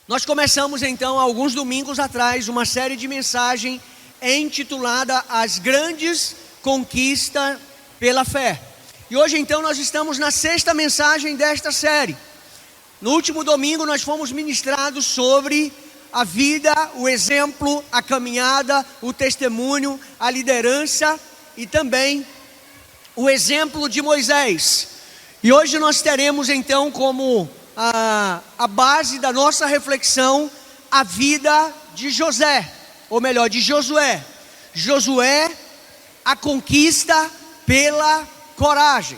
Nós começamos então, alguns domingos atrás, uma série de mensagens intitulada As Grandes Conquistas pela Fé. E hoje então nós estamos na sexta mensagem desta série. No último domingo nós fomos ministrados sobre a vida, o exemplo, a caminhada, o testemunho, a liderança e também o exemplo de Moisés. E hoje nós teremos então como a base da nossa reflexão a vida de José, ou melhor, de Josué. Josué, a conquista pela coragem.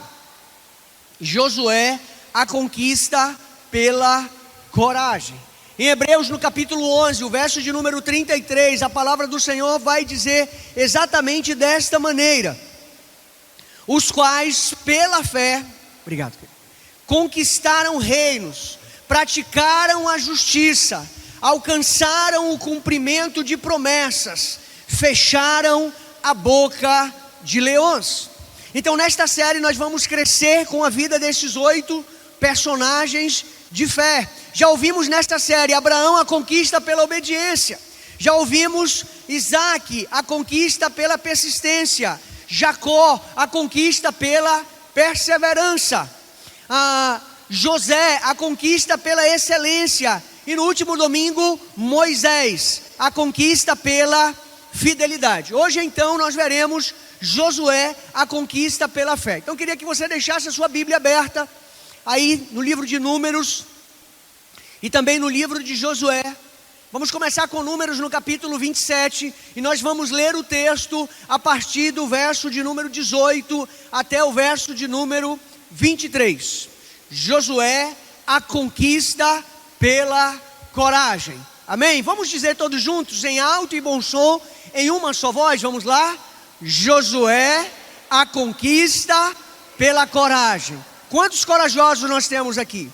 Josué, a conquista pela coragem. Em Hebreus, no capítulo 11, o verso de número 33, a palavra do Senhor vai dizer exatamente desta maneira: os quais pela fé, obrigado, conquistaram reinos, praticaram a justiça, alcançaram o cumprimento de promessas, fecharam a boca de leões. Então nesta série nós vamos crescer com a vida desses 8 personagens de fé. Já ouvimos nesta série Abraão, a conquista pela obediência. Já ouvimos Isaac, a conquista pela persistência. Jacó, a conquista pela perseverança. José, a conquista pela excelência. E no último domingo, Moisés, a conquista pela fidelidade. Hoje então nós veremos Josué, a conquista pela fé. Então eu queria que você deixasse a sua Bíblia aberta aí no livro de Números e também no livro de Josué. Vamos começar com Números no capítulo 27 e nós vamos ler o texto a partir do verso de número 18 até o verso de número 23. Josué, a conquista pela coragem. Amém? Vamos dizer todos juntos em alto e bom som, em uma só voz, vamos lá? Josué, a conquista pela coragem. Quantos corajosos nós temos aqui?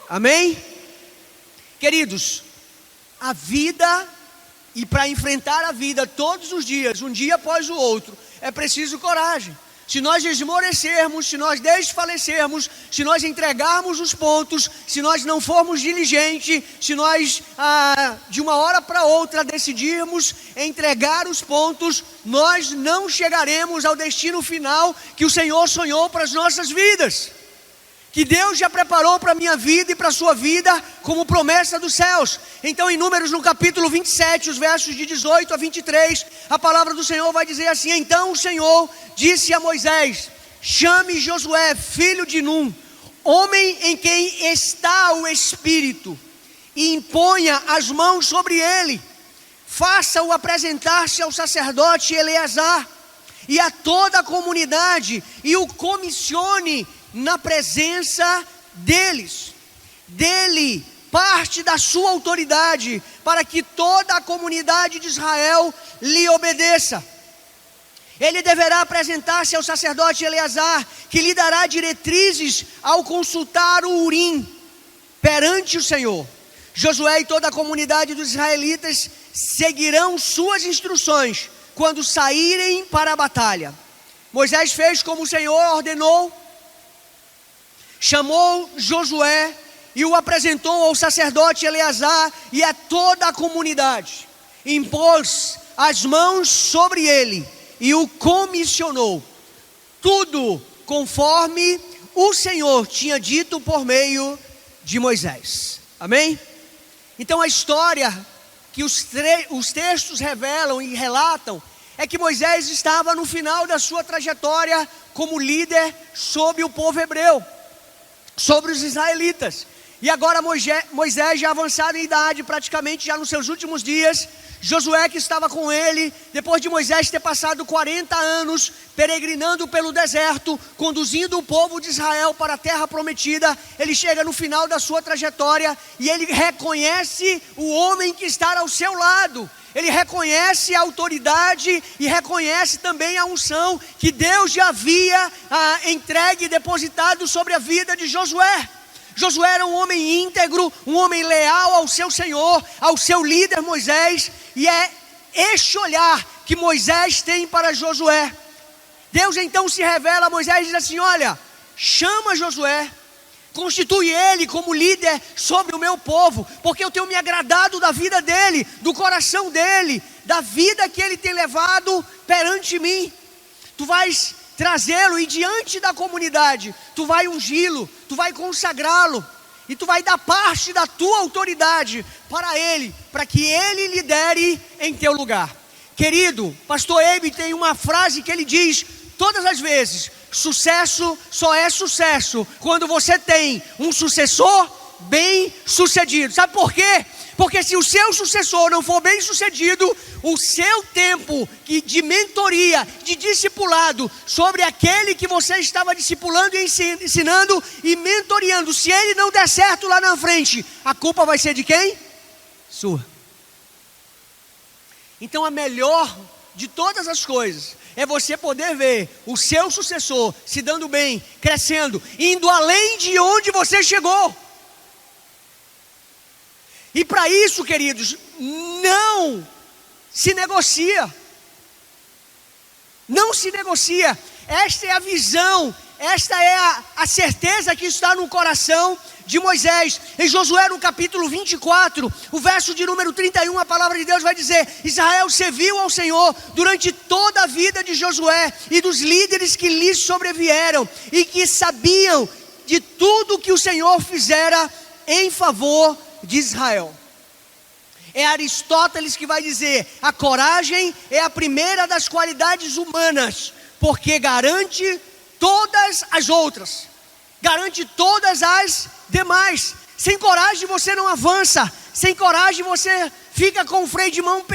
Amém? Queridos, a vida, e para enfrentar a vida todos os dias, um dia após o outro, é preciso coragem. Se nós esmorecermos, se nós desfalecermos, se nós entregarmos os pontos, se nós não formos diligentes, se nós de uma hora para outra decidirmos entregar os pontos, nós não chegaremos ao destino final que o Senhor sonhou para as nossas vidas, que Deus já preparou para a minha vida e para a sua vida como promessa dos céus. Então em Números no capítulo 27, os versos de 18 a 23, a palavra do Senhor vai dizer assim: então o Senhor disse a Moisés: chame Josué, filho de Num, homem em quem está o Espírito, e imponha as mãos sobre ele, faça-o apresentar-se ao sacerdote Eleazar e a toda a comunidade, e o comissione na presença deles. Dele parte da sua autoridade, para que toda a comunidade de Israel lhe obedeça. Ele deverá apresentar-se ao sacerdote Eleazar, que lhe dará diretrizes ao consultar o Urim perante o Senhor. Josué e toda a comunidade dos israelitas seguirão suas instruções quando saírem para a batalha. Moisés fez como o Senhor ordenou, chamou Josué e o apresentou ao sacerdote Eleazar e a toda a comunidade. Impôs as mãos sobre ele e o comissionou, tudo conforme o Senhor tinha dito por meio de Moisés. Amém? Então a história que os textos revelam e relatam é que Moisés estava no final da sua trajetória como líder sobre o povo hebreu, sobre os israelitas. E agora Moisés já avançado em idade, praticamente já nos seus últimos dias. Josué, que estava com ele, depois de Moisés ter passado 40 anos peregrinando pelo deserto, conduzindo o povo de Israel para a terra prometida, ele chega no final da sua trajetória e ele reconhece o homem que está ao seu lado. Ele reconhece a autoridade e reconhece também a unção que Deus já havia entregue e depositado sobre a vida de Josué. Josué era um homem íntegro, um homem leal ao seu Senhor, ao seu líder Moisés, e é este olhar que Moisés tem para Josué. Deus então se revela a Moisés e diz assim: olha, chama Josué, Constitui ele como líder sobre o meu povo, porque eu tenho me agradado da vida dele, do coração dele, da vida que ele tem levado perante mim. Tu vais trazê-lo e diante da comunidade, tu vai ungí-lo, tu vai consagrá-lo, e tu vai dar parte da tua autoridade para ele, para que ele lidere em teu lugar. Querido, pastor Eibe tem uma frase que ele diz todas as vezes: sucesso só é sucesso quando você tem um sucessor bem sucedido. Sabe por quê? Porque se o seu sucessor não for bem sucedido, o seu tempo de mentoria, de discipulado sobre aquele que você estava discipulando e ensinando e mentoreando, se ele não der certo lá na frente, a culpa vai ser de quem? Sua. Então a melhor de todas as coisas é você poder ver o seu sucessor se dando bem, crescendo, indo além de onde você chegou. E para isso, queridos, não se negocia. Não se negocia. Esta é a visão, esta é a certeza que está no coração de Moisés. Em Josué, no capítulo 24, o verso de número 31, a palavra de Deus vai dizer: Israel serviu ao Senhor durante toda a vida de Josué e dos líderes que lhe sobrevieram e que sabiam de tudo que o Senhor fizera em favor de Israel. É Aristóteles que vai dizer: a coragem é a primeira das qualidades humanas, porque garante todas as outras, garante todas as demais. Sem coragem você não avança, sem coragem você fica com o freio de mão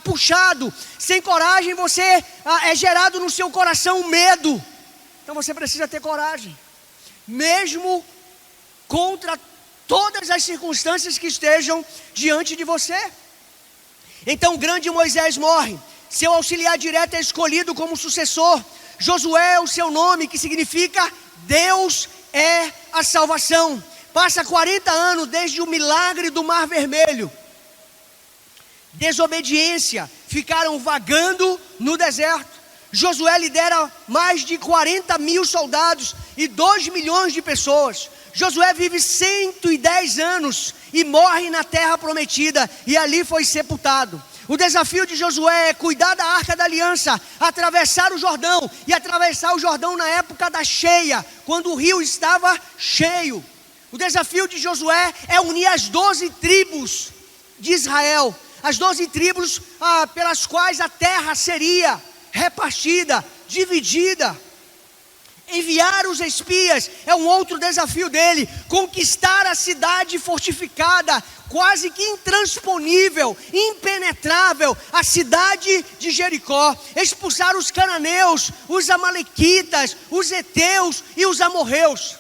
puxado, sem coragem você é gerado no seu coração medo. Então você precisa ter coragem, mesmo contra todas as circunstâncias que estejam diante de você. Então o grande Moisés morre, seu auxiliar direto é escolhido como sucessor. Josué é o seu nome, que significa Deus é a salvação. Passa 40 anos desde o milagre do Mar Vermelho. Desobediência, ficaram vagando no deserto. Josué lidera mais de 40 mil soldados e 2 milhões de pessoas. Josué vive 110 anos e morre na terra prometida, e ali foi sepultado. O desafio de Josué é cuidar da Arca da Aliança, atravessar o Jordão, e atravessar o Jordão na época da cheia, quando o rio estava cheio. O desafio de Josué é unir as 12 tribos de Israel, as 12 tribos pelas quais a terra seria repartida, dividida. Enviar os espias é um outro desafio dele. Conquistar a cidade fortificada, quase que intransponível, impenetrável, a cidade de Jericó. Expulsar os cananeus, os amalequitas, os heteus e os amorreus.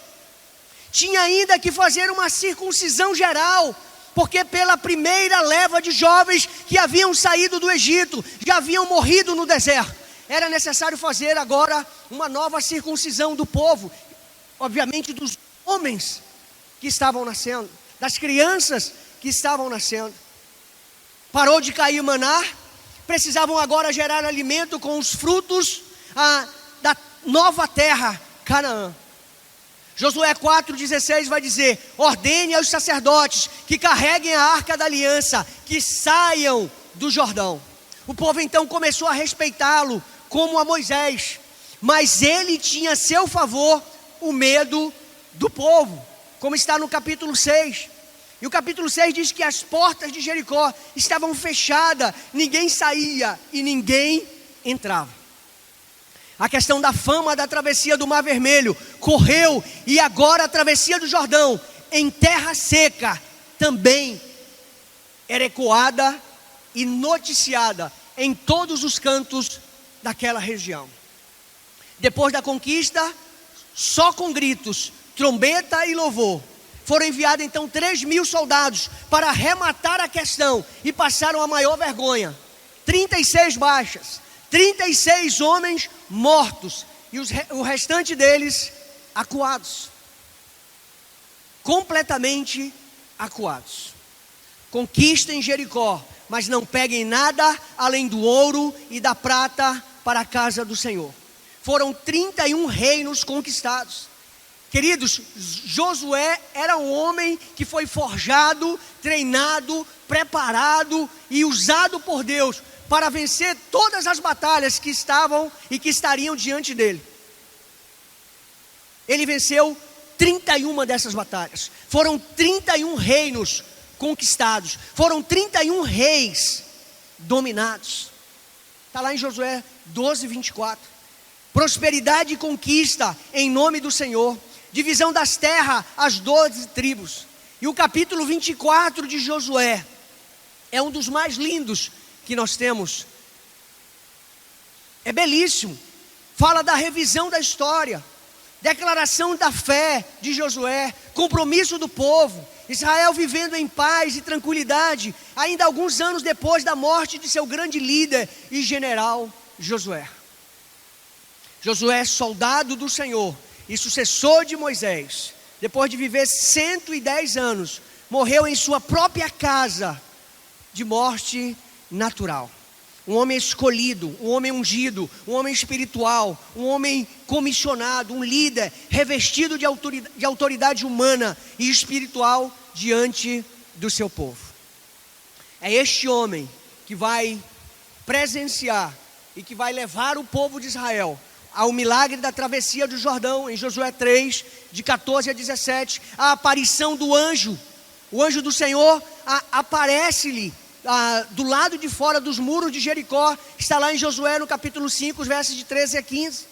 Tinha ainda que fazer uma circuncisão geral, porque pela primeira leva de jovens que haviam saído do Egito, já haviam morrido no deserto. Era necessário fazer agora uma nova circuncisão do povo, obviamente dos homens que estavam nascendo, das crianças que estavam nascendo. Parou de cair maná, precisavam agora gerar alimento com os frutos da nova terra, Canaã. Josué 4,16 vai dizer: ordene aos sacerdotes que carreguem a Arca da Aliança, que saiam do Jordão. O povo então começou a respeitá-lo como a Moisés, mas ele tinha a seu favor o medo do povo, como está no capítulo 6. E o capítulo 6 diz que as portas de Jericó estavam fechadas, ninguém saía e ninguém entrava. A questão da fama da travessia do Mar Vermelho correu, e agora a travessia do Jordão em terra seca também era ecoada e noticiada em todos os cantos daquela região. Depois da conquista, só com gritos, trombeta e louvor, foram enviados então 3.000 soldados para arrematar a questão, e passaram a maior vergonha. 36 baixas, 36 homens mortos, e o restante deles acuados, completamente acuados. Conquistem Jericó, mas não peguem nada além do ouro e da prata para a casa do Senhor. Foram 31 reinos conquistados, Queridos, Josué era um homem que foi forjado, treinado, preparado e usado por Deus para vencer todas as batalhas que estavam e que estariam diante dele. Ele venceu 31 dessas batalhas. Foram 31 reinos conquistados. Foram 31 reis dominados. Está lá em Josué 12, 24. Prosperidade e conquista em nome do Senhor. Divisão das terras às 12 tribos. E o capítulo 24 de Josué é um dos mais lindos que nós temos. É belíssimo. Fala da revisão da história, declaração da fé de Josué, compromisso do povo, Israel vivendo em paz e tranquilidade, ainda alguns anos depois da morte de seu grande líder e general Josué. Josué, soldado do Senhor e sucessor de Moisés, depois de viver 110 anos, morreu em sua própria casa, de morte natural. Um homem escolhido, um homem ungido, um homem espiritual, um homem comissionado, um líder revestido de autoridade humana e espiritual diante do seu povo. É este homem que vai presenciar e que vai levar o povo de Israel ao milagre da travessia do Jordão, em Josué 3, de 14 a 17, a aparição do anjo. O anjo do Senhor aparece-lhe do lado de fora dos muros de Jericó, está lá em Josué no capítulo 5, os versos de 13 a 15.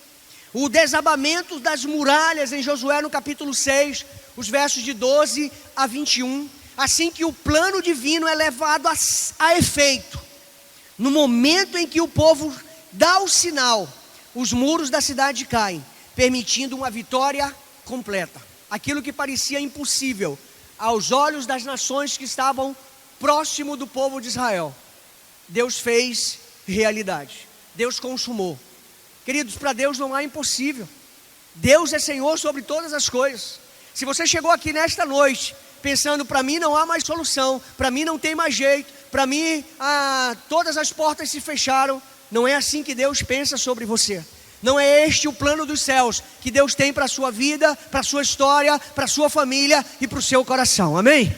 O desabamento das muralhas em Josué no capítulo 6, os versos de 12 a 21. Assim que o plano divino é levado a efeito, no momento em que o povo dá o sinal, os muros da cidade caem, permitindo uma vitória completa. Aquilo que parecia impossível aos olhos das nações que estavam próximo do povo de Israel, Deus fez realidade. Deus consumou. Queridos, para Deus não há impossível. Deus é Senhor sobre todas as coisas. Se você chegou aqui nesta noite pensando, para mim não há mais solução, para mim não tem mais jeito, para mim todas as portas se fecharam, não é assim que Deus pensa sobre você. Não é este o plano dos céus que Deus tem para a sua vida, para a sua história, para a sua família e para o seu coração. Amém?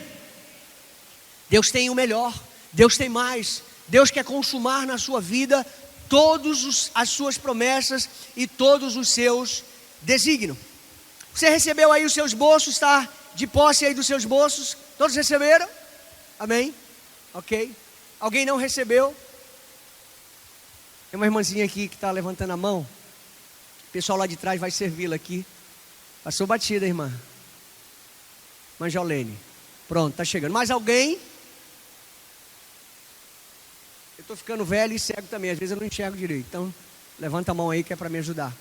Deus tem o melhor, Deus tem mais. Deus quer consumar na sua vida todas as suas promessas e todos os seus desígnios. Você recebeu aí os seus esboços, está de posse aí dos seus esboços? Todos receberam? Amém? Ok. Alguém não recebeu? Tem uma irmãzinha aqui que está levantando a mão. O pessoal lá de trás vai servi-la aqui. Passou batida, irmã. Manjolene. Pronto, está chegando. Mais alguém? Eu estou ficando velho e cego também. Às vezes eu não enxergo direito. Então, levanta a mão aí que é para me ajudar.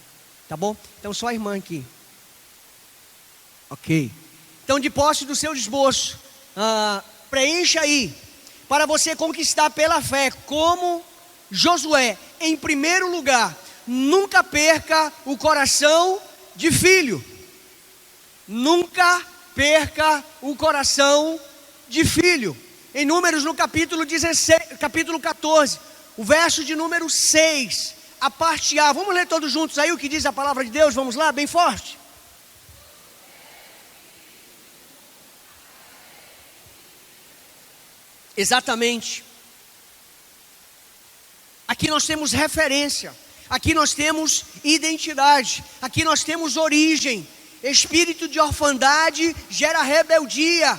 Tá bom? Então, só a irmã aqui. Ok. Então, de posse do seu esboço, preencha aí. Para você conquistar pela fé, como Josué, em primeiro lugar, nunca perca o coração de filho. Nunca perca o coração de filho. Em Números, no capítulo 14, o verso de número 6, a parte A. Vamos ler todos juntos aí o que diz a palavra de Deus? Vamos lá, bem forte. Exatamente. Aqui nós temos referência, aqui nós temos identidade, aqui nós temos origem. Espírito de orfandade gera rebeldia,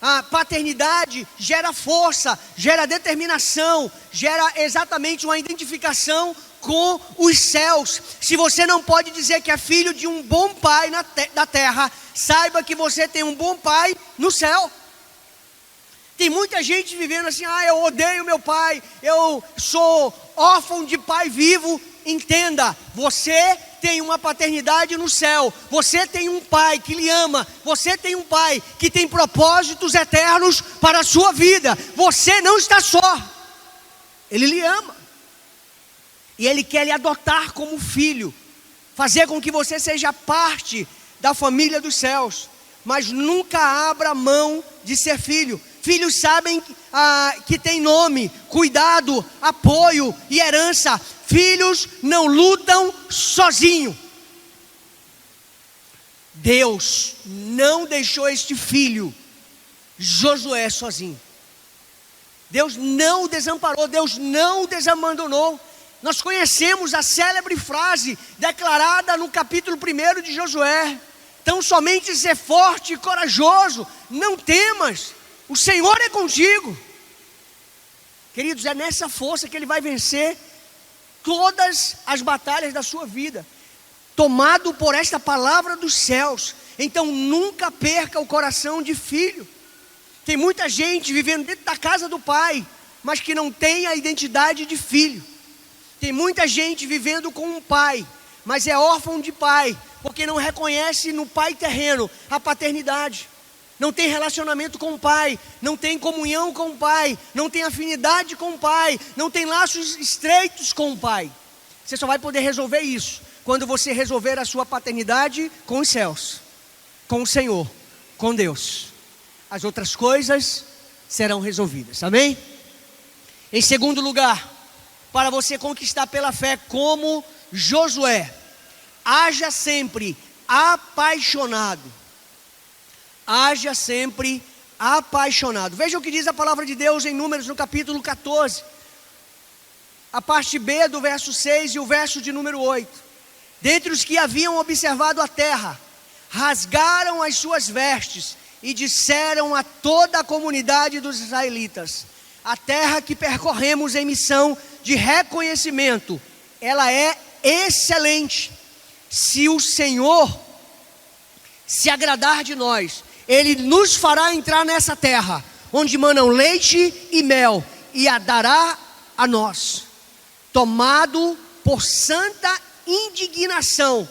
a paternidade gera força, gera determinação, gera exatamente uma identificação com os céus. Se você não pode dizer que é filho de um bom pai da terra, saiba que você tem um bom pai no céu. Tem muita gente vivendo assim, eu odeio meu pai, eu sou órfão de pai vivo. Entenda, você tem uma paternidade no céu, você tem um pai que lhe ama, você tem um pai que tem propósitos eternos para a sua vida. Você não está só, ele lhe ama, e ele quer lhe adotar como filho, fazer com que você seja parte da família dos céus, mas nunca abra mão de ser filho. Filhos sabem que tem nome, cuidado, apoio e herança. Filhos não lutam sozinho. Deus não deixou este filho, Josué, sozinho. Deus não o desamparou, Deus não o desabandonou. Nós conhecemos a célebre frase declarada no capítulo 1 de Josué: tão somente ser forte e corajoso, não temas, o Senhor é contigo. Queridos, é nessa força que ele vai vencer todas as batalhas da sua vida, tomado por esta palavra dos céus. Então nunca perca o coração de filho. Tem muita gente vivendo dentro da casa do pai, mas que não tem a identidade de filho. Tem muita gente vivendo com um pai, mas é órfão de pai, porque não reconhece no pai terreno a paternidade. Não tem relacionamento com o pai, não tem comunhão com o pai, não tem afinidade com o pai, não tem laços estreitos com o pai. Você só vai poder resolver isso quando você resolver a sua paternidade com os céus, com o Senhor, com Deus. As outras coisas serão resolvidas, amém? Em segundo lugar, para você conquistar pela fé como Josué, haja sempre apaixonado. Haja sempre apaixonado. Veja o que diz a palavra de Deus em Números, no capítulo 14. A parte B do verso 6 e o verso de número 8. Dentre os que haviam observado a terra, rasgaram as suas vestes e disseram a toda a comunidade dos israelitas: a terra que percorremos em missão de reconhecimento, ela é excelente. Se o Senhor se agradar de nós, Ele nos fará entrar nessa terra, onde manam leite e mel, e a dará a nós. Tomado por santa indignação,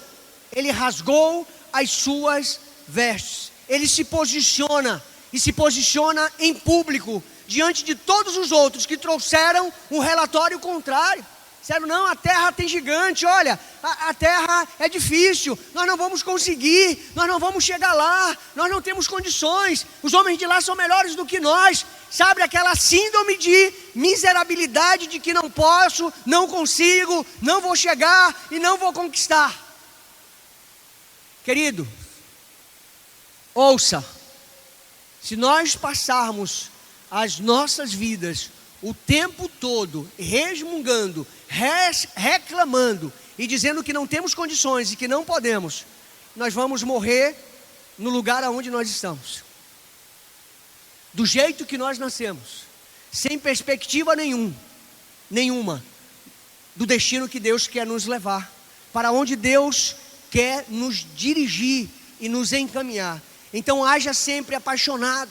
ele rasgou as suas vestes. Ele se posiciona, e se posiciona em público, diante de todos os outros que trouxeram um relatório contrário. Disseram: não, a terra tem gigante, olha, a terra é difícil, nós não vamos conseguir, nós não vamos chegar lá, nós não temos condições, os homens de lá são melhores do que nós. Sabe, aquela síndrome de miserabilidade, de que não posso, não consigo, não vou chegar e não vou conquistar. Querido, ouça, se nós passarmos as nossas vidas o tempo todo resmungando, reclamando e dizendo que não temos condições e que não podemos, nós vamos morrer no lugar aonde nós estamos, do jeito que nós nascemos, sem perspectiva nenhuma do destino que Deus quer nos levar, para onde Deus quer nos dirigir e nos encaminhar. Então haja sempre apaixonado,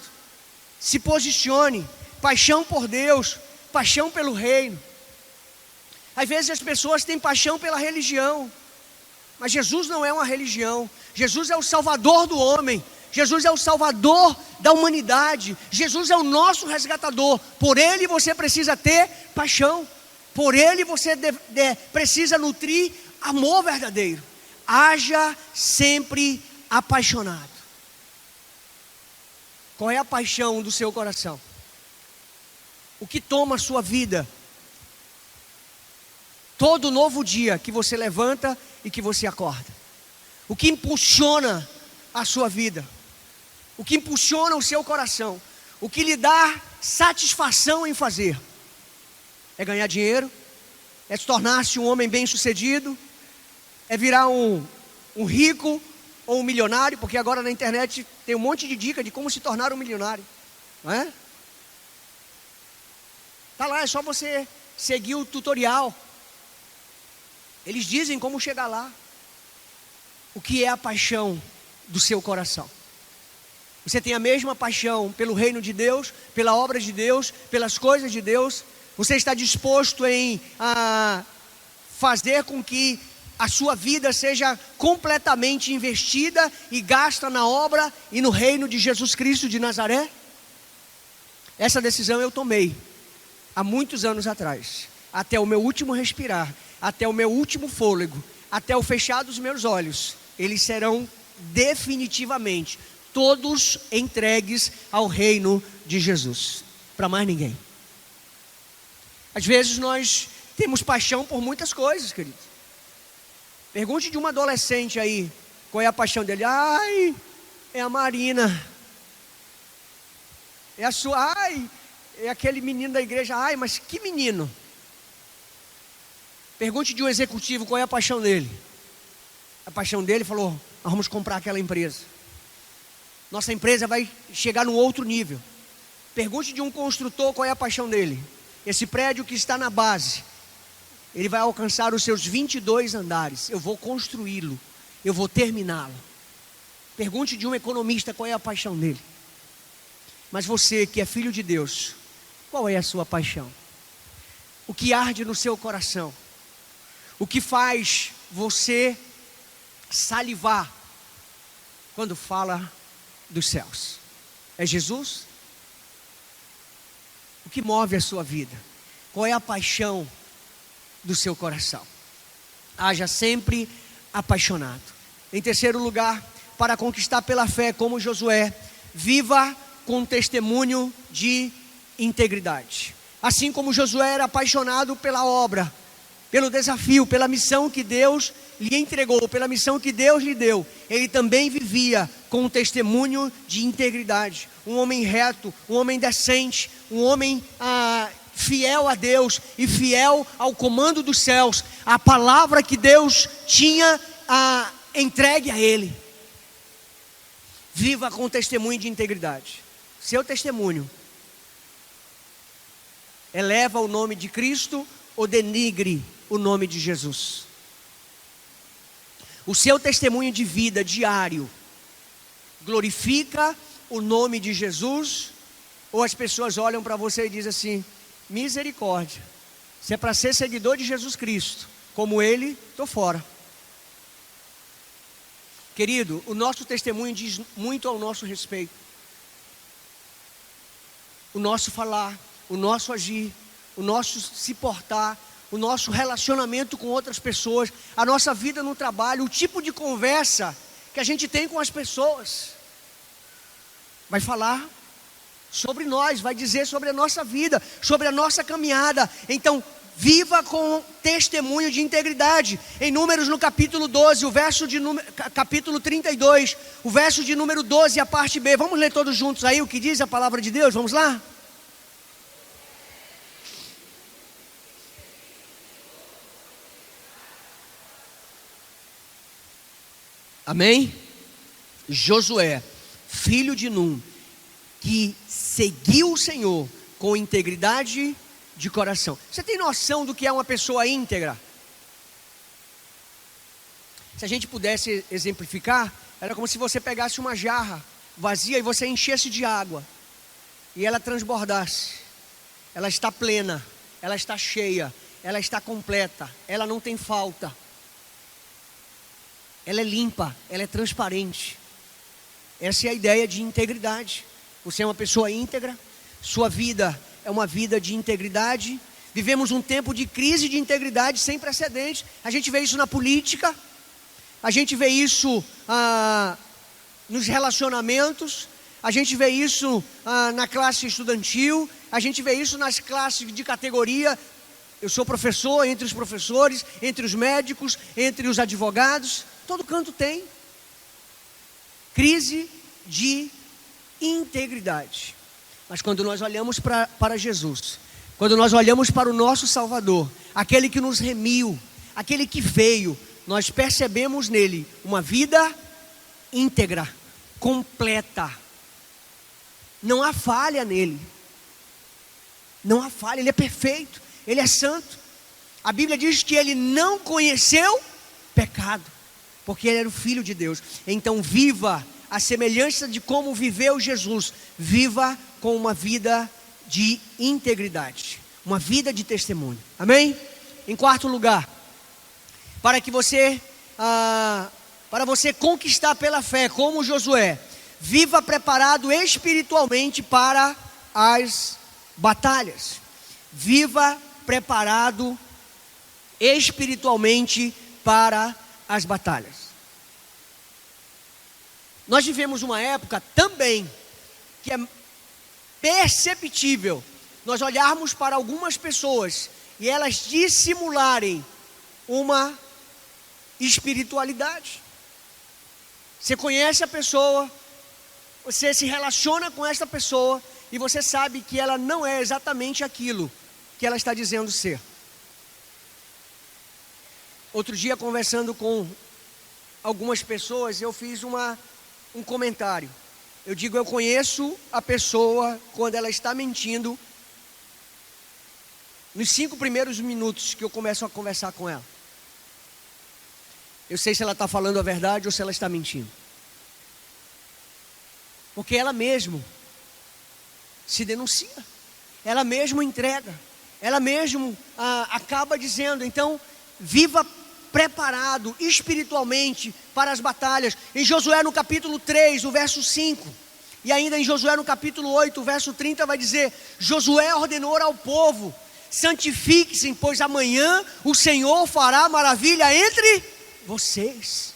se posicione, paixão por Deus, paixão pelo reino. Às vezes as pessoas têm paixão pela religião, mas Jesus não é uma religião. Jesus é o Salvador do homem, Jesus é o Salvador da humanidade, Jesus é o nosso resgatador. Por Ele você precisa ter paixão, por Ele você precisa nutrir amor verdadeiro. Haja sempre apaixonado. Qual é a paixão do seu coração? O que toma a sua vida? Todo novo dia que você levanta e que você acorda. O que impulsiona a sua vida? O que impulsiona o seu coração? O que lhe dá satisfação em fazer? É ganhar dinheiro? É se tornar-se um homem bem-sucedido? É virar um rico ou um milionário? Porque agora na internet tem um monte de dica de como se tornar um milionário, não é? Está lá, é só você seguir o tutorial. Eles dizem como chegar lá. O que é a paixão do seu coração? Você tem a mesma paixão pelo reino de Deus, pela obra de Deus, pelas coisas de Deus? Você está disposto em fazer com que a sua vida seja completamente investida e gasta na obra e no reino de Jesus Cristo de Nazaré? Essa decisão eu tomei há muitos anos atrás, até o meu último respirar, até o meu último fôlego, até o fechar dos meus olhos, eles serão definitivamente todos entregues ao reino de Jesus, para mais ninguém. Às vezes nós temos paixão por muitas coisas, queridos. Pergunte de uma adolescente aí, Qual é a paixão dele? Ai, é a Marina. É a sua, ai, é aquele menino da igreja. Ai, mas que menino? Pergunte de um executivo qual é a paixão dele. A paixão dele falou: nós vamos comprar aquela empresa. Nossa empresa vai chegar num outro nível. Pergunte de um construtor qual é a paixão dele. Esse prédio que está na base, ele vai alcançar os seus 22 andares. Eu vou construí-lo. Eu vou terminá-lo. Pergunte de um economista qual é a paixão dele. Mas você que é filho de Deus, qual é a sua paixão? O que arde no seu coração? O que faz você salivar quando fala dos céus? É Jesus? O que move a sua vida? Qual é a paixão do seu coração? Haja sempre apaixonado. Em terceiro lugar, para conquistar pela fé como Josué, viva com testemunho de integridade. Assim como Josué era apaixonado pela obra, pelo desafio, pela missão que Deus lhe entregou, pela missão que Deus lhe deu, ele também vivia com um testemunho de integridade. Um homem reto, um homem decente, um homem fiel a Deus e fiel ao comando dos céus, a palavra que Deus tinha entregue a ele. Viva com testemunho de integridade. Seu testemunho eleva o nome de Cristo ou denigre o nome de Jesus? O seu testemunho de vida diário glorifica o nome de Jesus, ou as pessoas olham para você e dizem assim: misericórdia, se é para ser seguidor de Jesus Cristo como ele, estou fora. Querido, o nosso testemunho diz muito ao nosso respeito. O nosso falar, o nosso agir, o nosso se portar, o nosso relacionamento com outras pessoas, a nossa vida no trabalho, o tipo de conversa que a gente tem com as pessoas, vai falar sobre nós, vai dizer sobre a nossa vida, sobre a nossa caminhada. Então, viva com testemunho de integridade. Em Números, no capítulo 12, capítulo 32, o verso de número 12, a parte B. Vamos ler todos juntos aí o que diz a palavra de Deus? Vamos lá? Amém? Josué, filho de Num, que seguiu o Senhor com integridade de coração. Você tem noção do que é uma pessoa íntegra? Se a gente pudesse exemplificar, era como se você pegasse uma jarra vazia e você enchesse de água e ela transbordasse. Ela está plena, ela está cheia, ela está completa, ela não tem falta. Ela é limpa, ela é transparente. Essa é a ideia de integridade. Você é uma pessoa íntegra, sua vida é uma vida de integridade. Vivemos um tempo de crise de integridade sem precedentes. A gente vê isso na política, a gente vê isso nos relacionamentos, a gente vê isso na classe estudantil, a gente vê isso nas classes de categoria. Eu sou professor, entre os professores, entre os médicos, entre os advogados. Todo canto tem crise de integridade. Mas quando nós olhamos para Jesus, quando nós olhamos para o nosso Salvador, aquele que nos remiu, aquele que veio, nós percebemos nele uma vida íntegra, completa. Não há falha nele. Não há falha, ele é perfeito, ele é santo. A Bíblia diz que ele não conheceu pecado, porque ele era o Filho de Deus. Então viva a semelhança de como viveu Jesus. Viva com uma vida de integridade, uma vida de testemunho. Amém? Em quarto lugar, para você conquistar pela fé como Josué, viva preparado espiritualmente para as batalhas. Viva preparado espiritualmente para as batalhas. Nós vivemos uma época também que é perceptível nós olharmos para algumas pessoas e elas dissimularem uma espiritualidade. Você conhece a pessoa, você se relaciona com essa pessoa e você sabe que ela não é exatamente aquilo que ela está dizendo ser. Outro dia, conversando com algumas pessoas, eu fiz um comentário. Eu digo, eu conheço a pessoa quando ela está mentindo nos 5 primeiros minutos que eu começo a conversar com ela. Eu sei se ela está falando a verdade ou se ela está mentindo. Porque ela mesmo se denuncia, ela mesmo entrega, ela mesmo acaba dizendo. Então, viva preparado espiritualmente para as batalhas. Em Josué no capítulo 3, o verso 5, e ainda em Josué no capítulo 8, o verso 30 vai dizer: Josué ordenou ao povo: santifiquem-se, pois amanhã o Senhor fará maravilha entre vocês.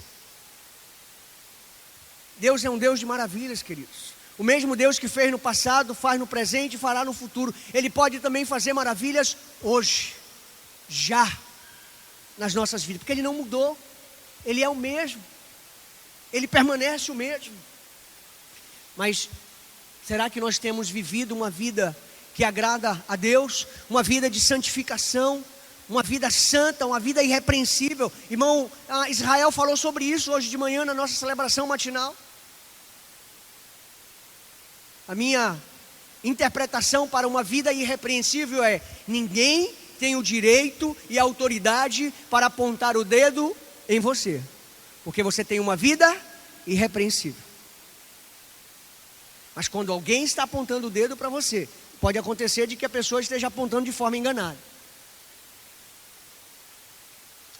Deus é um Deus de maravilhas, queridos. O mesmo Deus que fez no passado, faz no presente e fará no futuro. Ele pode também fazer maravilhas hoje, já, nas nossas vidas, porque Ele não mudou. Ele é o mesmo, Ele permanece o mesmo. Mas será que nós temos vivido uma vida que agrada a Deus? Uma vida de santificação, uma vida santa, uma vida irrepreensível? Irmão, Israel falou sobre isso hoje de manhã na nossa celebração matinal. A minha interpretação para uma vida irrepreensível é: ninguém tem o direito e a autoridade para apontar o dedo em você, porque você tem uma vida irrepreensível. Mas quando alguém está apontando o dedo para você, pode acontecer de que a pessoa esteja apontando de forma enganada.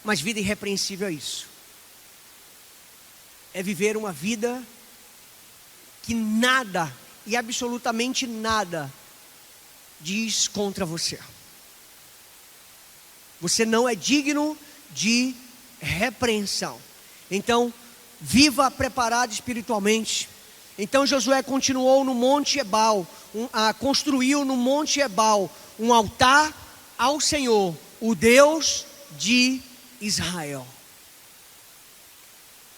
Mas vida irrepreensível é isso. É viver uma vida que nada, e absolutamente nada, diz contra você. Você não é digno de repreensão. Então, viva preparado espiritualmente. Então Josué continuou no Monte Ebal, construiu no Monte Ebal um altar ao Senhor, o Deus de Israel.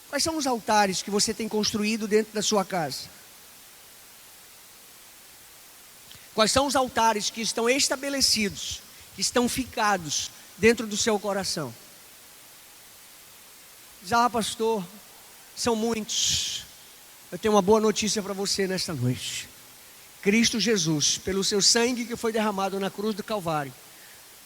Quais são os altares que você tem construído dentro da sua casa? Quais são os altares que estão estabelecidos, que estão ficados dentro do seu coração? Diz: pastor, são muitos. Eu tenho uma boa notícia para você nesta noite. Cristo Jesus, pelo seu sangue que foi derramado na cruz do Calvário,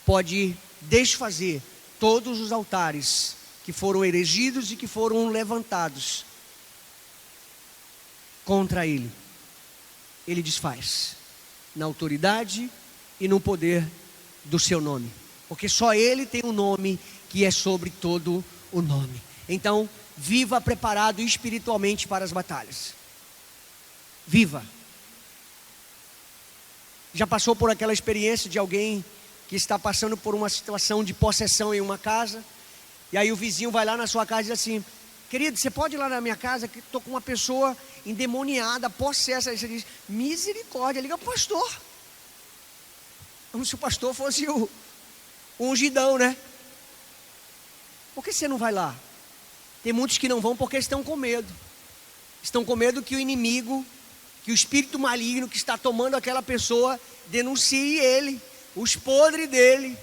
pode desfazer todos os altares que foram erigidos e que foram levantados contra Ele. Ele desfaz, na autoridade e no poder do seu nome, porque só Ele tem um nome que é sobre todo o nome. Então, viva preparado espiritualmente para as batalhas. Viva. Já passou por aquela experiência de alguém que está passando por uma situação de possessão em uma casa, e aí o vizinho vai lá na sua casa e diz assim: querido, você pode ir lá na minha casa que estou com uma pessoa endemoniada, possessa. Aí você diz: misericórdia. Liga para o pastor, como se o pastor fosse o ungidão, né? Por que você não vai lá? Tem muitos que não vão porque estão com medo. Estão com medo que o inimigo, que o espírito maligno que está tomando aquela pessoa denuncie ele, os podres dele,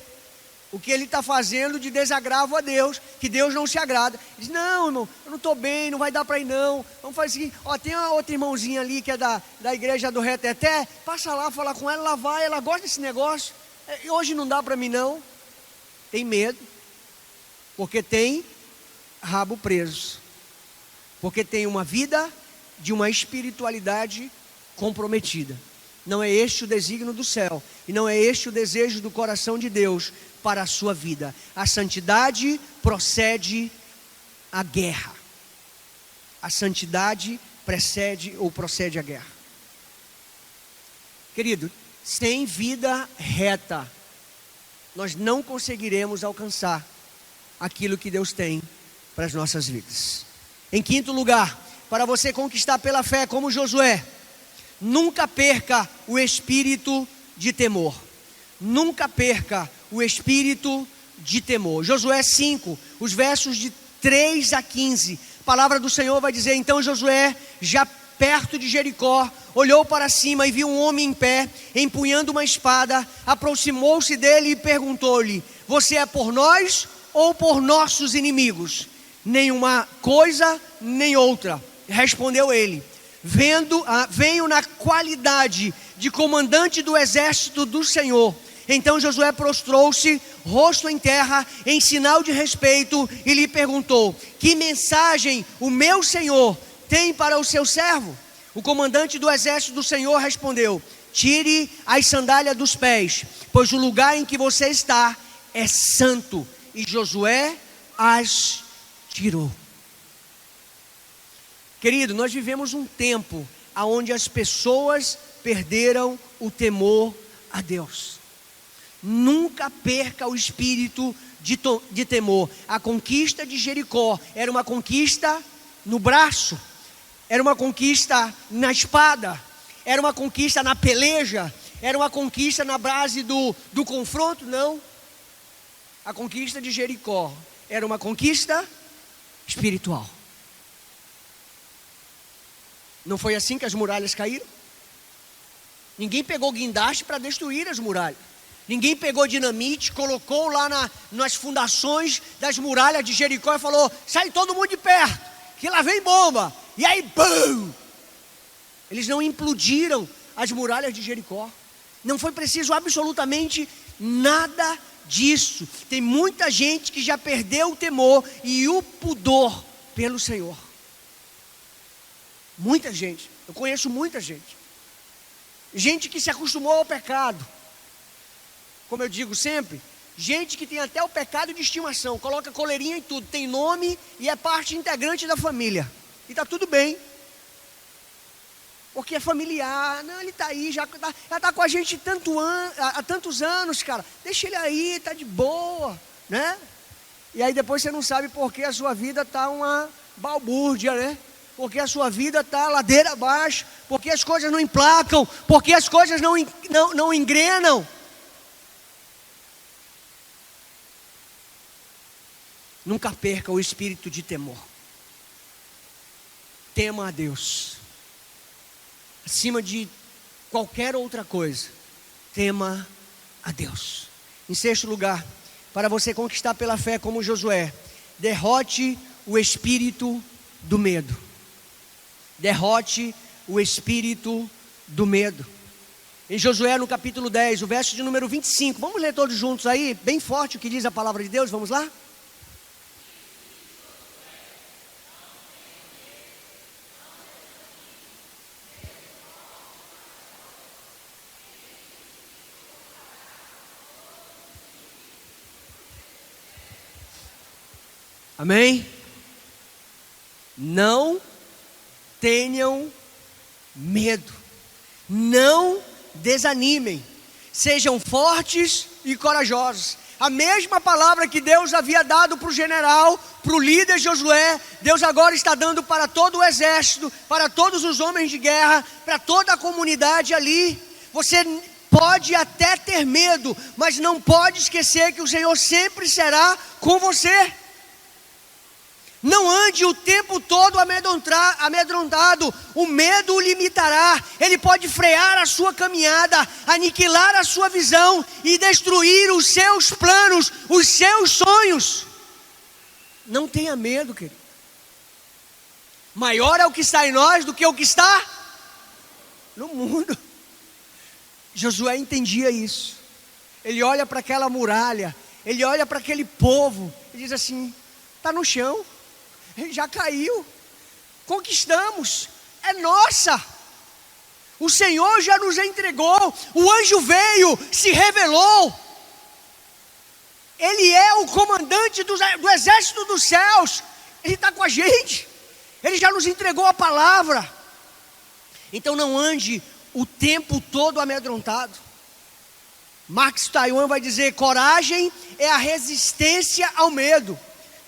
o que ele está fazendo de desagravo a Deus, que Deus não se agrada. Diz: não, irmão, eu não estou bem, não vai dar para ir não. Vamos fazer o seguinte: tem uma outra irmãozinha ali que é da igreja do Reteté, passa lá, falar com ela, ela vai, ela gosta desse negócio. Hoje não dá para mim não. Tem medo, porque tem rabo preso, porque tem uma vida de uma espiritualidade comprometida. Não é este o desígnio do céu, e não é este o desejo do coração de Deus para a sua vida. A santidade procede à guerra. A santidade procede à guerra. Querido, sem vida reta, nós não conseguiremos alcançar aquilo que Deus tem para as nossas vidas. Em quinto lugar, para você conquistar pela fé como Josué, nunca perca o espírito de temor. Nunca perca o espírito de temor. Josué 5, os versos de 3 a 15, a palavra do Senhor vai dizer: então Josué, já perto de Jericó, olhou para cima e viu um homem em pé, empunhando uma espada. Aproximou-se dele e perguntou-lhe: você é por nós ou por nossos inimigos? Nenhuma coisa nem outra, respondeu ele. Venho na qualidade de comandante do exército do Senhor. Então Josué prostrou-se, rosto em terra, em sinal de respeito, e lhe perguntou: que mensagem o meu senhor tem para o seu servo? O comandante do exército do Senhor respondeu: tire as sandálias dos pés, pois o lugar em que você está é santo. E Josué as tirou. Querido, nós vivemos um tempo onde as pessoas perderam o temor a Deus. Nunca perca o espírito de temor. A conquista de Jericó era uma conquista no braço, era uma conquista na espada, era uma conquista na peleja, era uma conquista na base do confronto. Não. A conquista de Jericó era uma conquista espiritual. Não foi assim que as muralhas caíram? Ninguém pegou guindaste para destruir as muralhas. Ninguém pegou dinamite, colocou lá nas fundações das muralhas de Jericó e falou: sai todo mundo de perto, que lá vem bomba. E aí, BUM! Eles não implodiram as muralhas de Jericó. Não foi preciso absolutamente nada disso. Tem muita gente que já perdeu o temor e o pudor pelo Senhor. Muita gente, eu conheço muita gente. Gente que se acostumou ao pecado. Como eu digo sempre, gente que tem até o pecado de estimação, coloca coleirinha em tudo, tem nome e é parte integrante da família. E está tudo bem. Porque é familiar. Não, ele está aí, já está com a gente há tantos anos, cara. Deixa ele aí, está de boa, né? E aí depois você não sabe porque a sua vida está uma balbúrdia, né? Porque a sua vida está ladeira abaixo, porque as coisas não emplacam, porque as coisas não engrenam. Nunca perca o espírito de temor. Tema a Deus. Acima de qualquer outra coisa, tema a Deus. Em sexto lugar, para você conquistar pela fé como Josué, derrote o espírito do medo. Derrote o espírito do medo. Em Josué, no capítulo 10, o verso de número 25. Vamos ler todos juntos aí, bem forte o que diz a palavra de Deus, vamos lá? Amém? Não tenham medo, não desanimem, sejam fortes e corajosos. A mesma palavra que Deus havia dado para o general, para o líder Josué, Deus agora está dando para todo o exército, para todos os homens de guerra, para toda a comunidade ali. Você pode até ter medo, mas não pode esquecer que o Senhor sempre será com você. Não ande o tempo todo amedrontado. O medo o limitará. Ele pode frear a sua caminhada, aniquilar a sua visão e destruir os seus planos, os seus sonhos. Não tenha medo, querido. Maior é o que está em nós do que o que está no mundo. Josué entendia isso. Ele olha para aquela muralha, ele olha para aquele povo e diz assim: está no chão. Já caiu, conquistamos, é nossa. O Senhor já nos entregou, o anjo veio, se revelou. Ele é o comandante do exército dos céus. Ele está com a gente, ele já nos entregou a palavra. Então não ande o tempo todo amedrontado. Max Taiwan vai dizer: coragem é a resistência ao medo,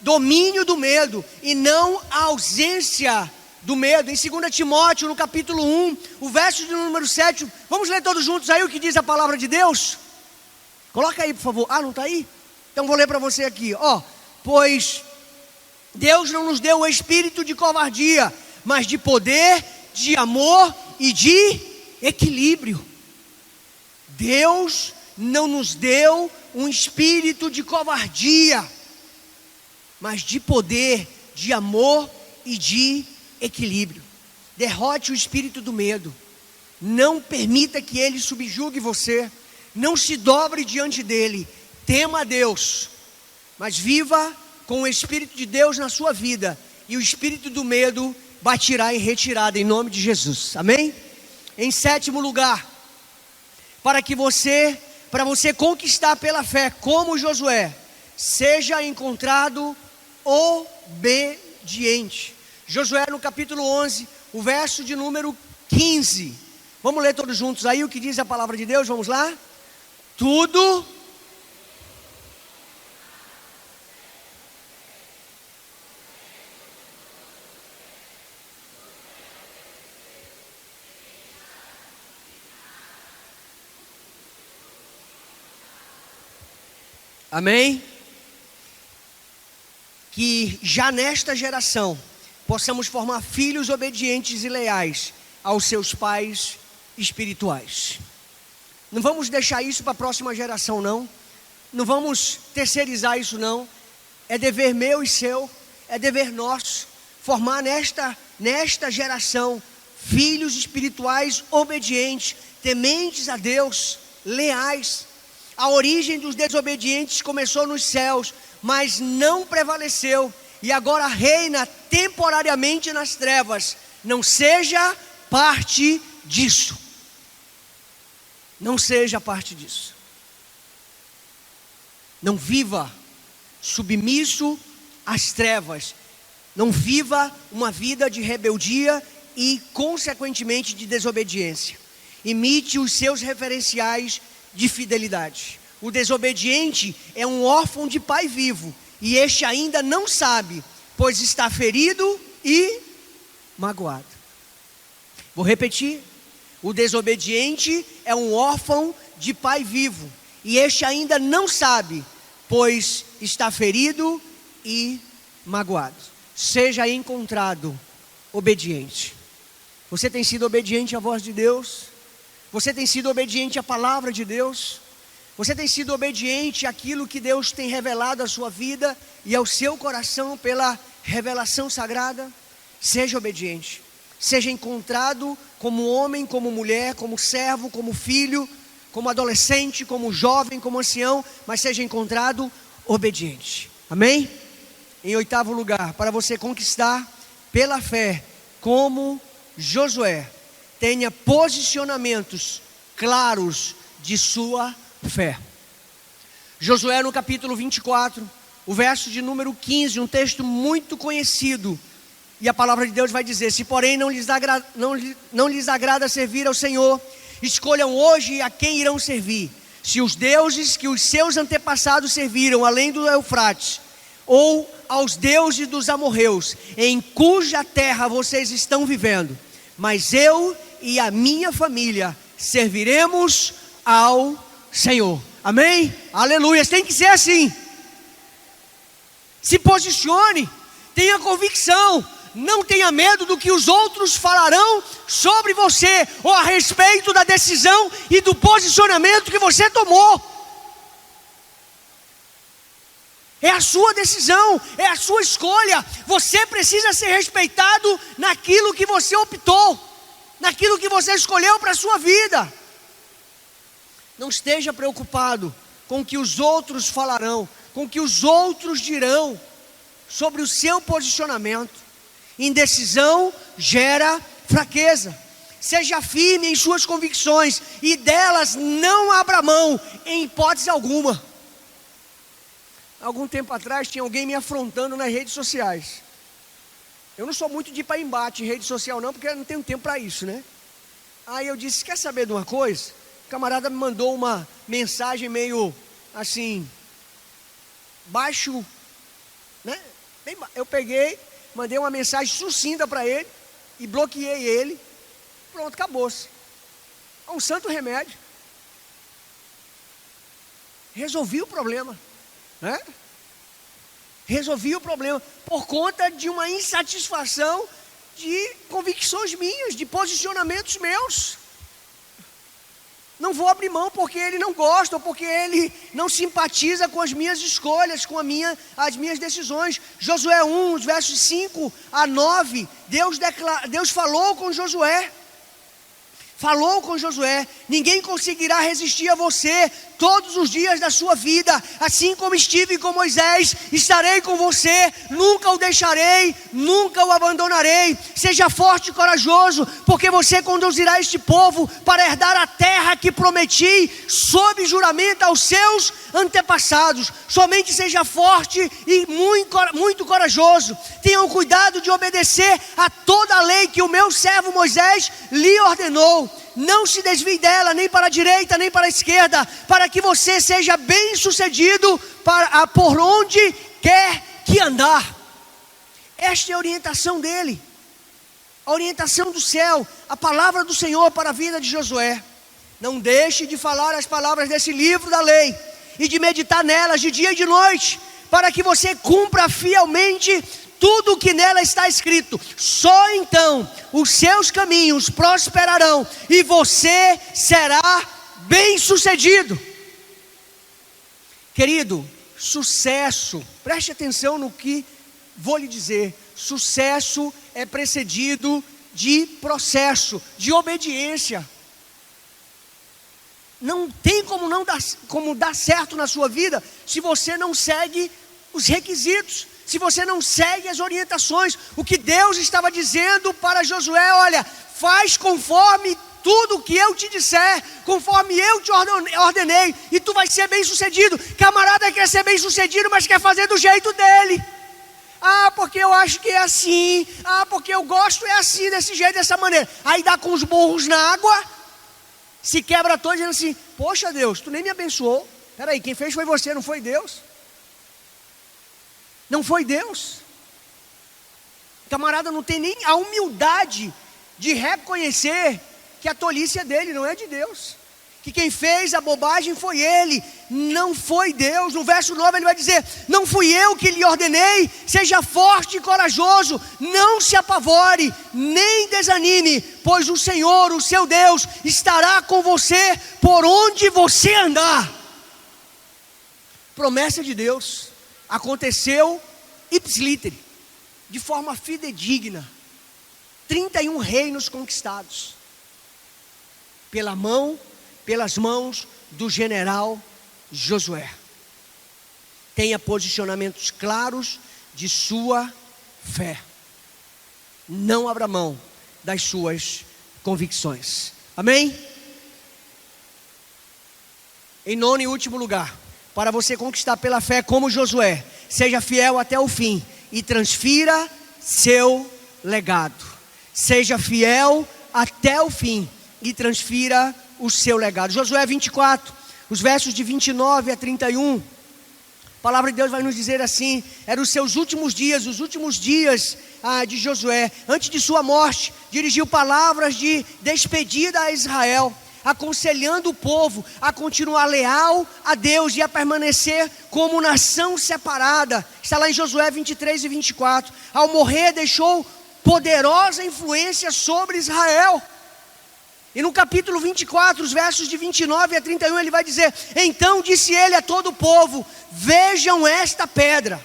domínio do medo e não a ausência do medo. Em 2 Timóteo, no capítulo 1, o verso de número 7, vamos ler todos juntos aí o que diz a palavra de Deus? Coloca aí, por favor. Ah, não está aí? Então vou ler para você aqui, ó. Pois Deus não nos deu o espírito de covardia, mas de poder, de amor e de equilíbrio. Deus não nos deu um espírito de covardia, mas de poder, de amor e de equilíbrio. Derrote o espírito do medo. Não permita que ele subjugue você. Não se dobre diante dele. Tema a Deus, mas viva com o Espírito de Deus na sua vida, e o espírito do medo baterá em retirada em nome de Jesus. Amém? Em sétimo lugar, para você conquistar pela fé como Josué, seja encontrado obediente. Josué no capítulo 11, o verso de número 15. Vamos ler todos juntos aí o que diz a palavra de Deus, vamos lá? Tudo amém? Que já nesta geração possamos formar filhos obedientes e leais aos seus pais espirituais. Não vamos deixar isso para a próxima geração, não. Não vamos terceirizar isso, não. É dever meu e seu, é dever nosso, formar nesta geração filhos espirituais obedientes, tementes a Deus, leais. A origem dos desobedientes começou nos céus, mas não prevaleceu, e agora reina temporariamente nas trevas. Não seja parte disso. Não seja parte disso. Não viva submisso às trevas. Não viva uma vida de rebeldia e, consequentemente, de desobediência. Imite os seus referenciais de fidelidade. O desobediente é um órfão de pai vivo, e este ainda não sabe, pois está ferido e magoado. Vou repetir. O desobediente é um órfão de pai vivo, e este ainda não sabe, pois está ferido e magoado. Seja encontrado obediente. Você tem sido obediente à voz de Deus? Você tem sido obediente à palavra de Deus? Você tem sido obediente àquilo que Deus tem revelado à sua vida e ao seu coração pela revelação sagrada? Seja obediente. Seja encontrado como homem, como mulher, como servo, como filho, como adolescente, como jovem, como ancião, mas seja encontrado obediente. Amém? Em oitavo lugar, para você conquistar pela fé, como Josué, tenha posicionamentos claros de sua fé. Josué no capítulo 24, o verso de número 15, um texto muito conhecido. E a palavra de Deus vai dizer: se porém não lhes agrada servir ao Senhor, escolham hoje a quem irão servir. Se os deuses que os seus antepassados serviram, além do Eufrates, ou aos deuses dos amorreus, em cuja terra vocês estão vivendo. Mas eu e a minha família serviremos ao Senhor. Amém? Aleluia. Tem que ser assim. Se posicione, tenha convicção. Não tenha medo do que os outros falarão sobre você, ou a respeito da decisão e do posicionamento que você tomou. É a sua decisão, é a sua escolha. Você precisa ser respeitado naquilo que você optou, naquilo que você escolheu para a sua vida. Não esteja preocupado com o que os outros falarão, com o que os outros dirão sobre o seu posicionamento. Indecisão gera fraqueza. Seja firme em suas convicções e delas não abra mão em hipótese alguma. Algum tempo atrás tinha alguém me afrontando nas redes sociais. Eu não sou muito de ir para embate em rede social não, porque eu não tenho tempo para isso, né? Aí eu disse: quer saber de uma coisa? O camarada me mandou uma mensagem meio assim, baixo, né? Eu peguei, mandei uma mensagem sucinta para ele e bloqueei ele. Pronto, acabou-se. É um santo remédio. Resolvi o problema, né? Resolvi o problema por conta de uma insatisfação de convicções minhas, de posicionamentos meus. Não vou abrir mão porque ele não gosta, ou porque ele não simpatiza com as minhas escolhas, com as minhas decisões. Josué 1, versos 5 a 9, Deus falou com Josué. Falou com Josué: ninguém conseguirá resistir a você todos os dias da sua vida. Assim como estive com Moisés, estarei com você, nunca o deixarei, nunca o abandonarei. Seja forte e corajoso, porque você conduzirá este povo para herdar a terra que prometi sob juramento aos seus antepassados. Somente seja forte e muito corajoso. Tenham cuidado de obedecer a toda a lei que o meu servo Moisés lhe ordenou. Não se desvie dela, nem para a direita, nem para a esquerda, para que você seja bem sucedido por onde quer que andar. Esta é a orientação dele, a orientação do céu, a palavra do Senhor para a vida de Josué. Não deixe de falar as palavras desse livro da lei e de meditar nelas de dia e de noite, para que você cumpra fielmente tudo o que nela está escrito. Só então os seus caminhos prosperarão e você será bem-sucedido. Querido, sucesso, preste atenção no que vou lhe dizer. Sucesso é precedido de processo, de obediência. Não tem como dar certo na sua vida se você não segue os requisitos, se você não segue as orientações. O que Deus estava dizendo para Josué: olha, faz conforme tudo que eu te disser, conforme eu te ordenei, e tu vai ser bem sucedido. Camarada quer ser bem sucedido, mas quer fazer do jeito dele. Ah, porque eu acho que é assim. Ah, porque eu gosto é assim, desse jeito, dessa maneira. Aí dá com os burros na água, se quebra todo dizendo assim: poxa Deus, tu nem me abençoou. Peraí, quem fez foi você, não foi Deus? Não foi Deus. Camarada não tem nem a humildade de reconhecer que a tolice é dele, não é de Deus. Que quem fez a bobagem foi ele, não foi Deus. No verso 9 ele vai dizer: não fui eu que lhe ordenei, seja forte e corajoso, não se apavore, nem desanime, pois o Senhor, o seu Deus, estará com você por onde você andar. Promessa de Deus aconteceu ipsiliter, de forma fidedigna. 31 reinos conquistados pelas mãos do general Josué. Tenha posicionamentos claros de sua fé. Não abra mão das suas convicções. Amém? Em nono e último lugar, para você conquistar pela fé como Josué, seja fiel até o fim e transfira seu legado. Seja fiel até o fim e transfira o seu legado. Josué 24, os versos de 29 a 31. A palavra de Deus vai nos dizer assim: eram os seus últimos dias, de Josué. Antes de sua morte, dirigiu palavras de despedida a Israel, aconselhando o povo a continuar leal a Deus e a permanecer como nação separada. Está lá em Josué 23 e 24. Ao morrer, deixou poderosa influência sobre Israel. E no capítulo 24, os versos de 29 a 31, ele vai dizer: então disse ele a todo o povo: vejam esta pedra,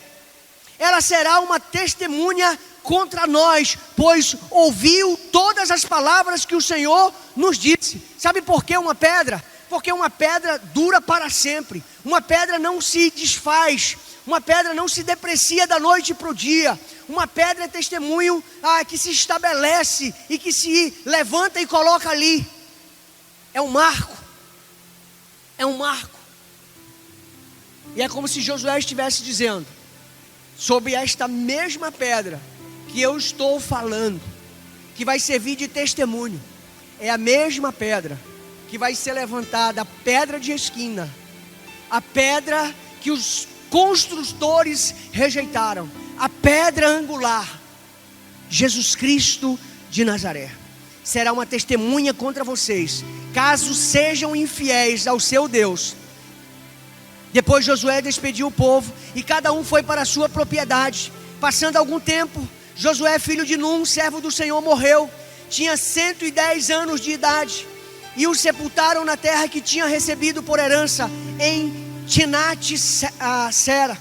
ela será uma testemunha contra nós, pois ouviu todas as palavras que o Senhor nos disse. Sabe por que uma pedra? Porque uma pedra dura para sempre. Uma pedra não se desfaz, uma pedra não se deprecia da noite para o dia. Uma pedra é testemunho que se estabelece e que se levanta e coloca ali. É um marco. É um marco. E é como se Josué estivesse dizendo: sobre esta mesma pedra que eu estou falando, que vai servir de testemunho, é a mesma pedra que vai ser levantada, a pedra de esquina, a pedra que os construtores rejeitaram, a pedra angular, Jesus Cristo de Nazaré. Será uma testemunha contra vocês, caso sejam infiéis ao seu Deus Depois Josué despediu o povo e cada um foi para a sua propriedade. Passando algum tempo, Josué, filho de Num, servo do Senhor, morreu. Tinha 110 anos de idade. E o sepultaram na terra que tinha recebido por herança, em Timnat-Sera,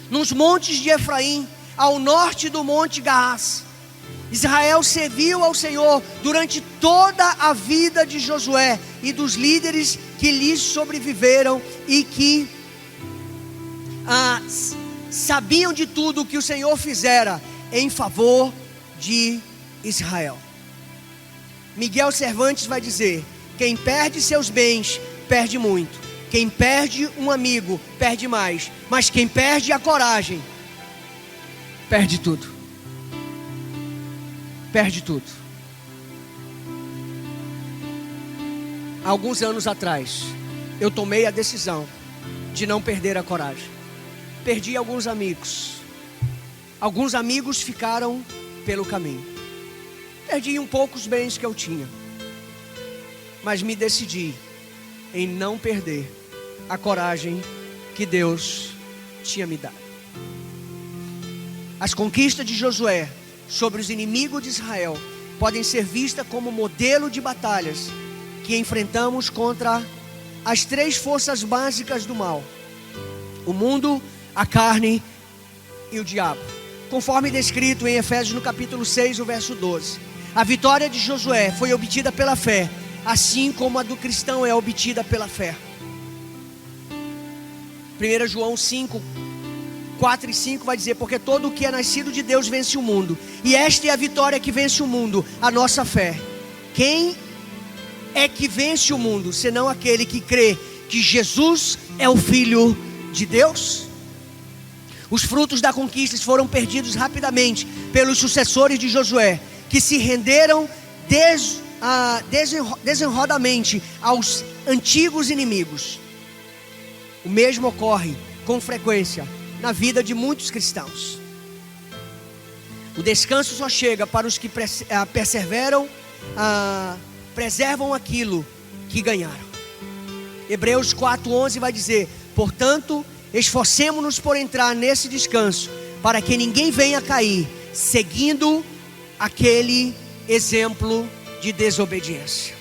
nos montes de Efraim, ao norte do monte Gaás. Israel serviu ao Senhor durante toda a vida de Josué e dos líderes que lhes sobreviveram e que sabiam de tudo o que o Senhor fizera em favor de Israel. Miguel Cervantes vai dizer: quem perde seus bens, perde muito. Quem perde um amigo, perde mais. Mas quem perde a coragem, perde tudo. Perde tudo. Há alguns anos atrás, eu tomei a decisão de não perder a coragem. Perdi alguns amigos. Alguns amigos ficaram pelo caminho. Perdi um pouco os bens que eu tinha. Mas me decidi em não perder a coragem que Deus tinha me dado. As conquistas de Josué sobre os inimigos de Israel podem ser vistas como modelo de batalhas que enfrentamos contra as três forças básicas do mal: o mundo, a carne e o diabo, conforme descrito em Efésios no capítulo 6, o verso 12. A vitória de Josué foi obtida pela fé, assim como a do cristão é obtida pela fé. 1 João 5, 4 e 5 vai dizer: porque todo o que é nascido de Deus vence o mundo, e esta é a vitória que vence o mundo, a nossa fé. Quem é que vence o mundo, senão aquele que crê que Jesus é o Filho de Deus? Os frutos da conquista foram perdidos rapidamente pelos sucessores de Josué, que se renderam desenrodadamente aos antigos inimigos. O mesmo ocorre com frequência na vida de muitos cristãos. O descanso só chega para os que perseveram, preservam aquilo que ganharam. Hebreus 4:11 vai dizer: portanto, esforcemo-nos por entrar nesse descanso, para que ninguém venha cair, seguindo aquele exemplo de desobediência.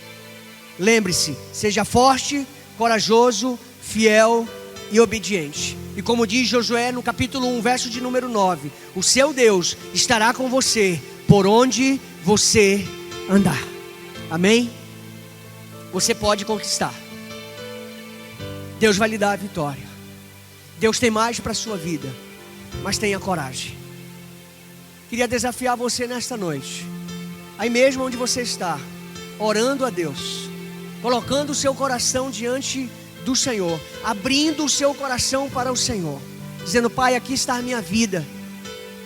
Lembre-se, seja forte, corajoso, fiel e obediente. E como diz Josué no capítulo 1, verso de número 9: o seu Deus estará com você por onde você andar. Amém? Você pode conquistar. Deus vai lhe dar a vitória. Deus tem mais para a sua vida, mas tenha coragem. Queria desafiar você nesta noite, aí mesmo onde você está, orando a Deus, colocando o seu coração diante do Senhor, abrindo o seu coração para o Senhor, dizendo: Pai, aqui está a minha vida.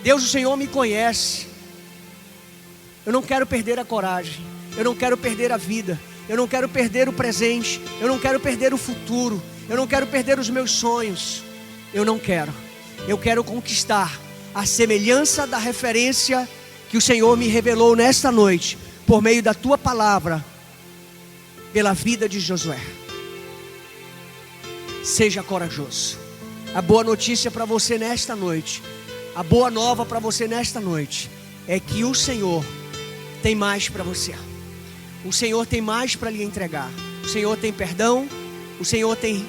Deus, o Senhor me conhece. Eu não quero perder a coragem, eu não quero perder a vida, eu não quero perder o presente, eu não quero perder o futuro, eu não quero perder os meus sonhos. Eu quero conquistar a semelhança da referência que o Senhor me revelou nesta noite, por meio da tua palavra, pela vida de Josué. Seja corajoso. A boa notícia para você nesta noite, a boa nova para você nesta noite, é que o Senhor tem mais para você. O Senhor tem mais para lhe entregar. O Senhor tem perdão, o Senhor tem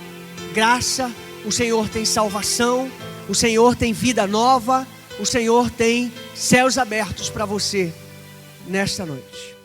graça, o Senhor tem salvação, o Senhor tem vida nova, o Senhor tem céus abertos para você nesta noite.